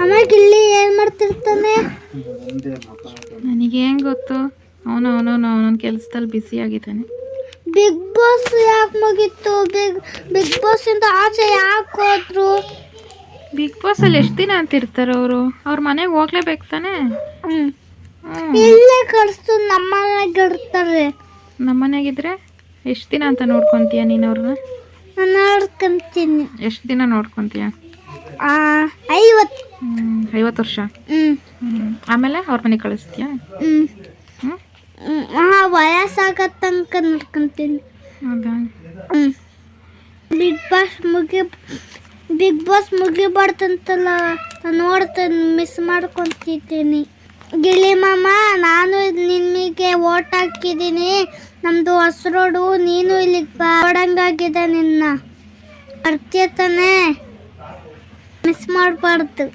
ಅಮ್ಮಗೆ ಇಲ್ಲಿ ಏನು ಮಾಡ್ತಿರ್ತಾನೆ ನನಗೆ ಹೆಂಗೆ ಗೊತ್ತು. ಅವನೊಂದು ಕೆಲಸದಲ್ಲಿ ಬ್ಯುಸಿ ಆಗಿದ್ದಾನೆ. ಬಿಗ್ ಬಾಸ್ ಯಾಕೆ ಮುಗೀತು? ಬಿಗ್ ಬಾಸ್ ಇಂದ ಆಚೆ ಯಾಕೆ ಹೋದ್ರು? ಬಿಗ್ ಬಾಸಲ್ಲಿ ಎಷ್ಟು ದಿನ ಅಂತ ಇರ್ತಾರೆ ಅವರು? ಅವ್ರ ಮನೆಗೆ ಹೋಗ್ಲೇಬೇಕು ತಾನೆ. ಇಲ್ಲೇ ಕಳಿಸ್ತು, ನಮ್ಮನೆಗೆ ಇರ್ತಾರೆ. ನಮ್ಮನೆಗಿದ್ರೆ ಎಷ್ಟು ದಿನ ಅಂತ ನೋಡ್ಕೊತೀಯ ನೀನು ಅವ್ರನ್ನ? ನಾನು ನೋಡ್ಕೊಂತೀನಿ. ಎಷ್ಟು ದಿನ ನೋಡ್ಕೊತೀಯ? 50 ವರ್ಷ. ಆಮೇಲೆ ಅವ್ರ ಮನೆಗೆ ಕಳಿಸ್ತೀಯಾ? ವಯಸ್ಸಾಗೋ ತನಕ ನೋಡ್ಕೊಂತೀನಿ. ಹೌದಾ? ಬಿಗ್ ಬಾಸ್ ಮುಗಿಬಾರ್ದಂತಲ್ಲ, ನೋಡ್ತೀನಿ, ಮಿಸ್ ಮಾಡ್ಕೊತಿದ್ದೀನಿ. ಗಿಳಿ ಮಾಮ, ನಾನು ನಿಮಗೆ ಓಟ್ ಹಾಕಿದ್ದೀನಿ. ನಮ್ಮದು ಹೊಸರೋಡು, ನೀನು ಇಲ್ಲಿಗೆ ಬಾಡಂಗಾಗಿದೆ. ನಿನ್ನ ಬರ್ತೀಯ ತಾನೆ? ಮಿಸ್ ಮಾಡಬಾರ್ದು.